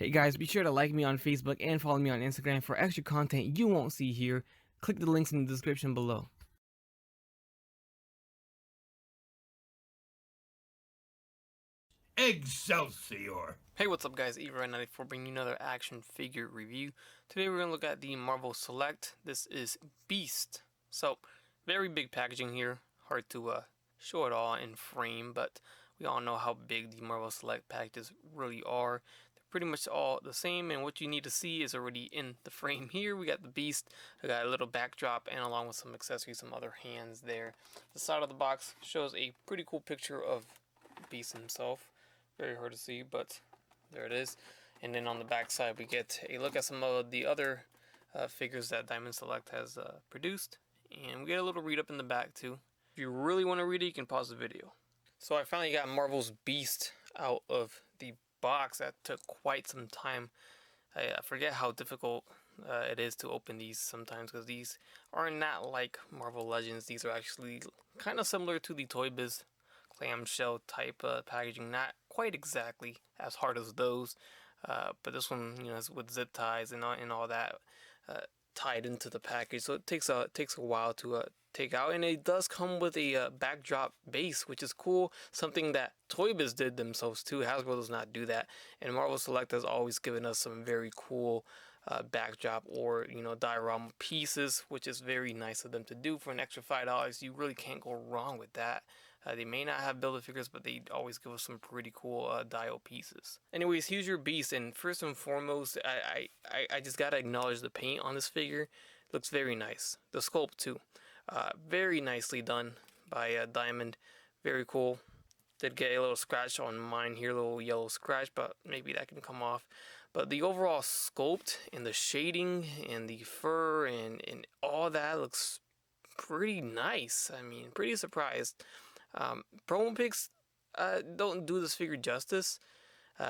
Hey guys, be sure to like me on Facebook and follow me on Instagram for extra content you won't see here. Click the links in the description below. Excelsior! Hey, what's up guys, Eva94 bringing you another action figure review. Today we're going to look at the Marvel Select. This is Beast. So, very big packaging here. Hard to show it all in frame, but we all know how big the Marvel Select packages really are. They're pretty much all the same, and what you need to see is already in the frame here. We got the Beast, I got a little backdrop, and along with some accessories, some other hands there. The side of the box shows a pretty cool picture of Beast himself. Very hard to see, but there it is. And then on the back side we get a look at some of the other figures that Diamond Select has produced, and we get a little read up in the back too. If you really want to read it, you can pause the video. So I finally got Marvel's Beast out of the box. That took quite some time. I forget how difficult it is to open these sometimes, because these are not like Marvel Legends. These are actually kind of similar to the Toy Biz clamshell type packaging, not quite exactly as hard as those, but this one, you know, is with zip ties and all that tied into the package, so it takes a while to take out. And it does come with a backdrop base, which is cool, something that Toy Biz did themselves too. Hasbro does not do that, and Marvel Select has always given us some very cool backdrop or, you know, diorama pieces, which is very nice of them to do. For an extra $5, you really can't go wrong with that. They may not have Build-A-Figures, but they always give us some pretty cool dial pieces. Anyways, here's your Beast, and first and foremost, I just gotta acknowledge the paint on this figure. It looks very nice. The sculpt too, very nicely done by Diamond. Very cool. Did get a little scratch on mine here, a little yellow scratch, but maybe that can come off. But the overall sculpt and the shading and the fur and all that looks pretty nice. I mean, pretty surprised. Promo pics don't do this figure justice.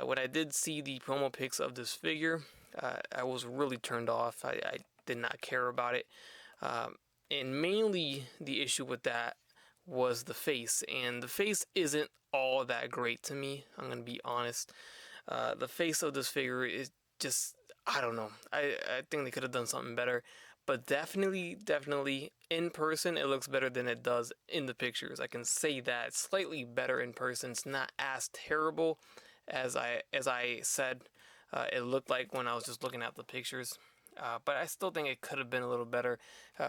When I did see the promo pics of this figure, I was really turned off. I did not care about it. And mainly the issue with that was the face. And the face isn't all that great to me, I'm going to be honest. The face of this figure is just, I don't know. I think they could have done something better. But definitely in person it looks better than it does in the pictures. I can say that. It's slightly better in person. It's not as terrible as I said it looked like when I was just looking at the pictures. But I still think it could have been a little better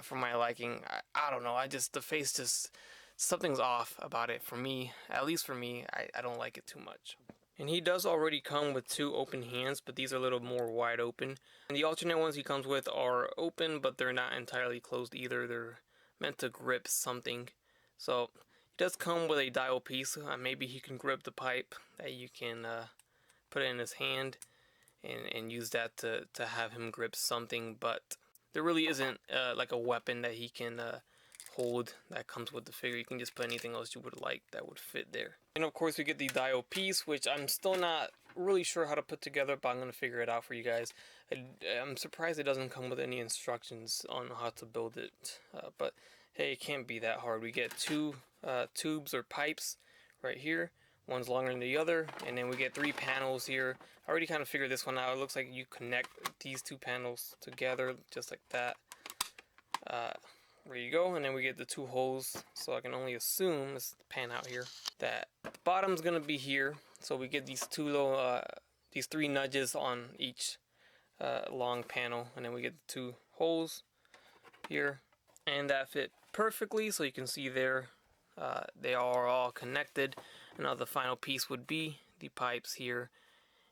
for my liking. I don't know. The face just, something's off about it for me. At least for me, I don't like it too much. And he does already come with two open hands, but these are a little more wide open. And the alternate ones he comes with are open, but they're not entirely closed either. They're meant to grip something. So he does come with a dial piece. Maybe he can grip the pipe that you can put it in his hand and use that to have him grip something. But there really isn't like a weapon that he can hold that comes with the figure. You can just put anything else you would like that would fit there. And of course we get the dial piece, which I'm still not really sure how to put together, but I'm going to figure it out for you guys. I'm surprised it doesn't come with any instructions on how to build it, but hey, it can't be that hard. We get two tubes or pipes right here. One's longer than the other, and then we get 3 panels here. I already kind of figured this one out. It looks like you connect these 2 panels together just like that. There you go, and then we get the 2 holes, so I can only assume, let's pan out here, that the bottom's gonna be here. So we get these 2 little, these 3 nudges on each long panel, and then we get the 2 holes here, and that fit perfectly. So you can see there, they are all connected. And now the final piece would be the pipes here,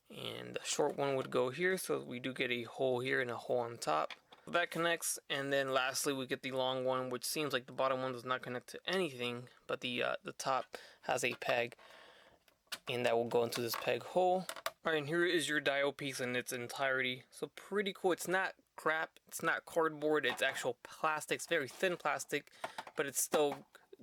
and the short one would go here, so we do get a hole here and a hole on top. That connects, and then lastly we get the long one, which seems like the bottom one does not connect to anything, but the top has a peg, and that will go into this peg hole. Alright, and here is your dial piece in its entirety. So pretty cool. It's not crap, it's not cardboard, it's actual plastic. It's very thin plastic, but it's still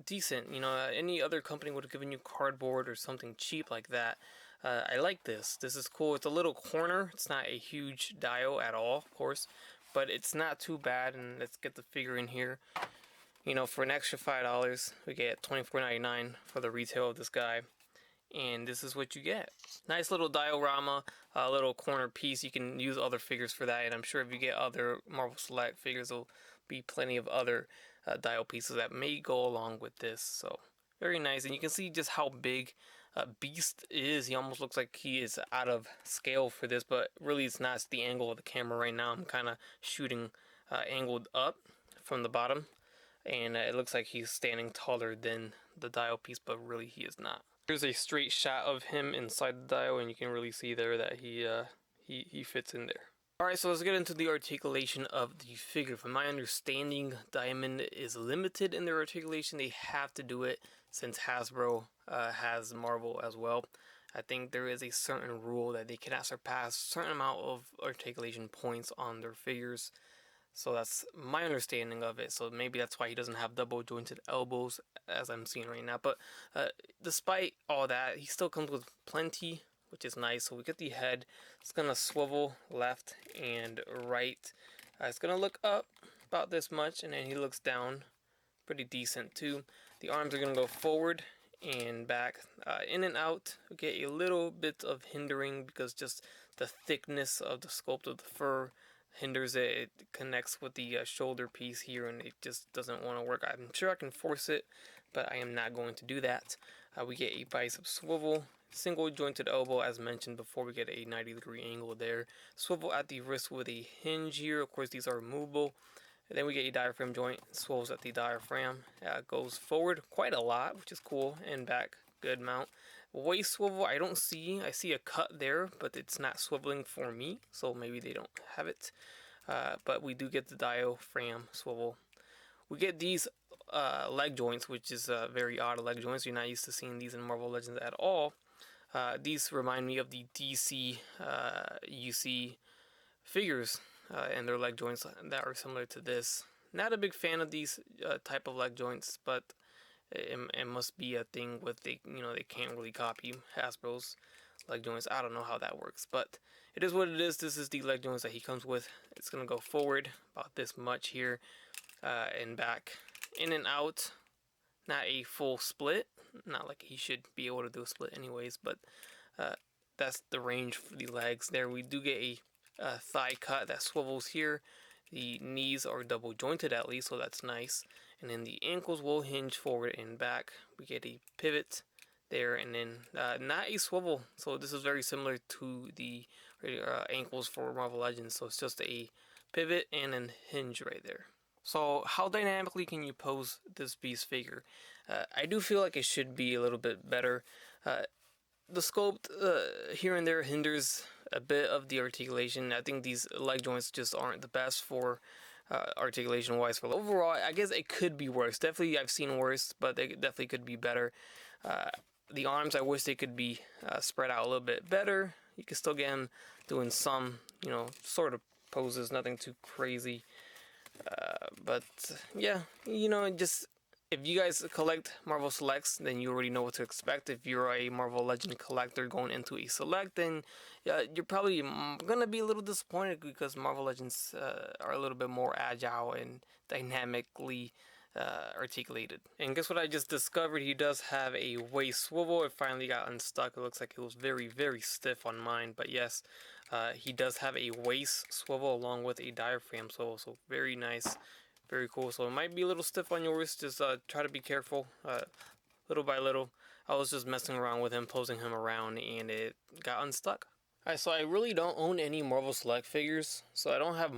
decent. You know, any other company would have given you cardboard or something cheap like that. I like this. This is cool. It's a little corner. It's not a huge dial at all, of course, but it's not too bad. And let's get the figure in here. You know, for an extra $5, we get $24.99 for the retail of this guy. and this is what you get. Nice little diorama, a little corner piece. You can use other figures for that, and I'm sure if you get other Marvel Select figures, there'll be plenty of other dial pieces that may go along with this. So very nice, and you can see just how big Beast is. He almost looks like he is out of scale for this, but really it's not. It's the angle of the camera right now. I'm kind of shooting angled up from the bottom, and it looks like he's standing taller than the dial piece, but really he is not. Here's a straight shot of him inside the dial, and you can really see there that he fits in there. Alright, so let's get into the articulation of the figure. From my understanding, Diamond is limited in their articulation. They have to do it since Hasbro has Marvel as well. I think there is a certain rule that they cannot surpass a certain amount of articulation points on their figures. So that's my understanding of it. So maybe that's why he doesn't have double jointed elbows as I'm seeing right now. But despite all that, he still comes with plenty, which is nice. So we get the head. It's going to swivel left and right. It's going to look up about this much, and then he looks down pretty decent too. The arms are going to go forward and back, in and out. We get a little bit of hindering because just the thickness of the sculpt of the fur hinders it. It connects with the shoulder piece here, and it just doesn't want to work. I'm sure I can force it, but I am not going to do that. We get a bicep swivel, single jointed elbow as mentioned before. We get a 90-degree angle there. Swivel at the wrist with a hinge here. Of course, these are removable. And then we get a diaphragm joint, swivels at the diaphragm. Goes forward quite a lot, which is cool, and back, good amount. Waist swivel, I don't see. I see a cut there, but it's not swiveling for me, so maybe they don't have it. But we do get the diaphragm swivel. We get these leg joints, which is very odd leg joints. You're not used to seeing these in Marvel Legends at all. These remind me of the DC UC figures and their leg joints that are similar to this. Not a big fan of these type of leg joints, but it must be a thing with they can't really copy Hasbro's leg joints. I don't know how that works, but it is what it is. This is the leg joints that he comes with. It's gonna go forward about this much here, and back, in and out. Not a full split, not like he should be able to do a split anyways, but that's the range for the legs. There we do get a thigh cut that swivels here. The knees are double jointed at least, so that's nice. And then the ankles will hinge forward and back. We get a pivot there, and then not a swivel. So this is very similar to the ankles for Marvel Legends. So it's just a pivot and then hinge right there. So how dynamically can you pose this Beast figure? I do feel like it should be a little bit better. The sculpt here and there hinders a bit of the articulation. I think these leg joints just aren't the best for articulation wise. For overall, I guess it could be worse. Definitely I've seen worse, but they definitely could be better. The arms, I wish they could be spread out a little bit better. You can still get him doing some, sort of poses, nothing too crazy. But yeah, just if you guys collect Marvel Selects, then you already know what to expect. If you're a Marvel Legend collector going into a Select, then you're probably gonna be a little disappointed because Marvel Legends are a little bit more agile and dynamically articulated. And guess what I just discovered? He does have a waist swivel. It finally got unstuck. It looks like it was very, very stiff on mine, but yes, he does have a waist swivel along with a diaphragm swivel, so very nice, very cool. So it might be a little stiff on yours. Just try to be careful, little by little. I was just messing around with him, posing him around, and it got unstuck. Alright, so I really don't own any Marvel Select figures, so I don't have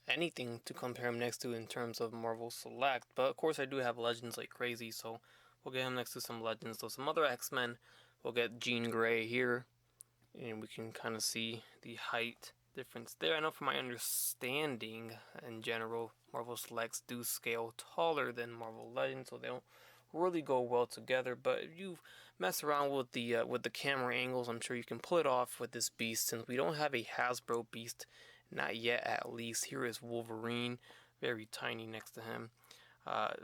anything to compare him next to in terms of Marvel Select, but of course I do have Legends like crazy, so we'll get him next to some Legends. So some other X-Men, we'll get Jean Grey here, and we can kind of see the height difference there. I know from my understanding, in general, Marvel Selects do scale taller than Marvel Legends, so they don't really go well together, but if you mess around with the camera angles, I'm sure you can pull it off with this Beast. Since we don't have a Hasbro Beast, not yet at least. Here is Wolverine, very tiny next to him.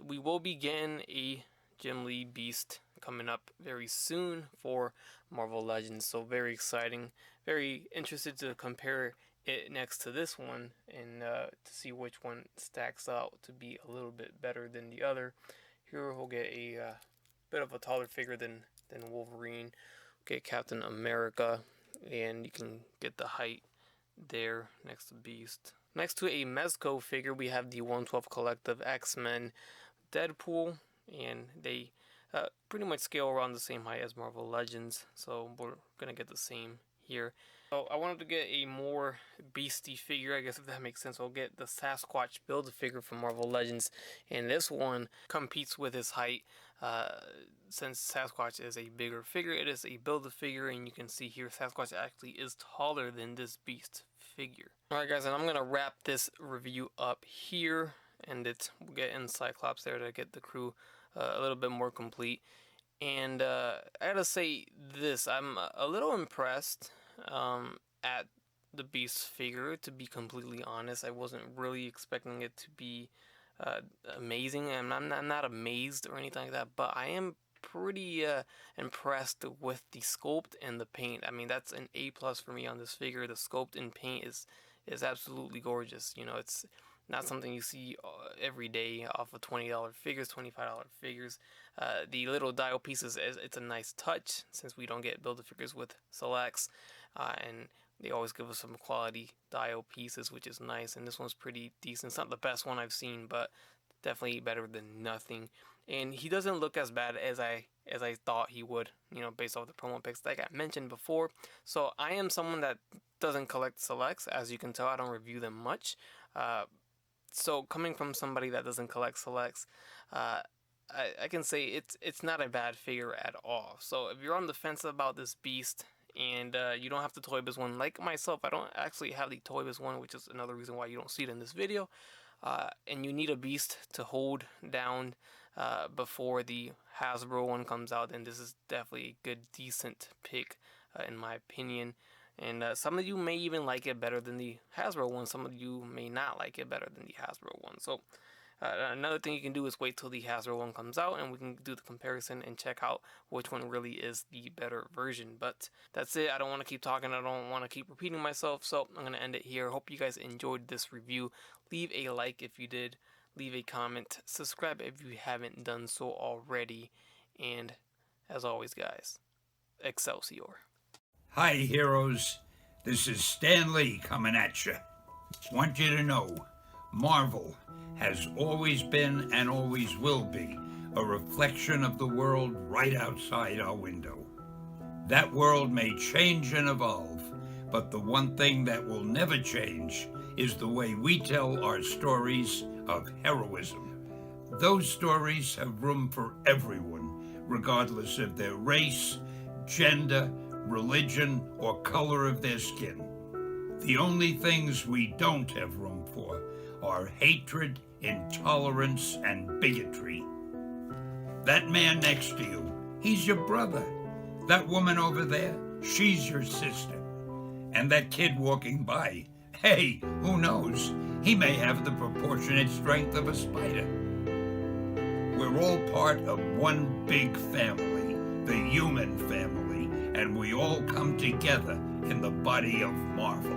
We will be getting a Jim Lee Beast coming up very soon for Marvel Legends, so very exciting. Very interested to compare it next to this one and to see which one stacks out to be a little bit better than the other. Here we'll get a bit of a taller figure than Wolverine. get Captain America, and you can get the height there next to Beast. Next to a Mezco figure, we have the 112 Collective X-Men Deadpool, and they pretty much scale around the same height as Marvel Legends, so we're gonna get the same here. So I wanted to get a more beastie figure, I guess, if that makes sense. I'll get the Sasquatch Build-A-Figure from Marvel Legends, and this one competes with his height. Since Sasquatch is a bigger figure, it is a Build-A-Figure, and you can see here Sasquatch actually is taller than this Beast figure. Alright guys, and I'm gonna wrap this review up here, and we'll get in Cyclops there to get the crew a little bit more complete. And I gotta say this, I'm a little impressed at the Beast figure, to be completely honest. I wasn't really expecting it to be amazing, and I'm not amazed or anything like that, but I am pretty impressed with the sculpt and the paint. I mean, that's an A+ for me on this figure. The sculpt and paint is absolutely gorgeous. You know, it's not something you see every day off of $20 figures, $25 figures. The little dial pieces, it's a nice touch since we don't get Build-A-Figures with selects, and they always give us some quality dial pieces, which is nice. And this one's pretty decent. It's not the best one I've seen, but definitely better than nothing. And he doesn't look as bad as I thought he would, you know, based off the promo pics like I mentioned before. So I am someone that doesn't collect selects. As you can tell, I don't review them much. So coming from somebody that doesn't collect selects, I can say it's not a bad figure at all. So if you're on the fence about this Beast, and you don't have the Toy Biz one like myself, I don't actually have the Toy Biz one, which is another reason why you don't see it in this video, and you need a Beast to hold down before the Hasbro one comes out, then this is definitely a good, decent pick in my opinion. And some of you may even like it better than the Hasbro one. Some of you may not like it better than the Hasbro one. So another thing you can do is wait till the Hasbro one comes out, and we can do the comparison and check out which one really is the better version. But that's it. I don't want to keep talking. I don't want to keep repeating myself. So I'm going to end it here. Hope you guys enjoyed this review. Leave a like if you did. Leave a comment. Subscribe if you haven't done so already. And as always, guys, Excelsior. Hi, heroes. This is Stan Lee coming at you. Want you to know, Marvel has always been and always will be a reflection of the world right outside our window. That world may change and evolve, but the one thing that will never change is the way we tell our stories of heroism. Those stories have room for everyone, regardless of their race, gender, religion, or color of their skin. The only things we don't have room for are hatred, intolerance, and bigotry. That man next to you, he's your brother. That woman over there, she's your sister. And that kid walking by, hey, who knows? He may have the proportionate strength of a spider. We're all part of one big family, the human family, and we all come together in the body of Marvel.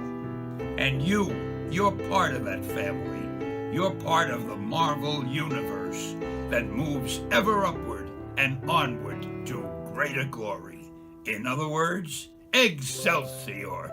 And you're part of that family. You're part of the Marvel universe that moves ever upward and onward to greater glory. In other words, Excelsior!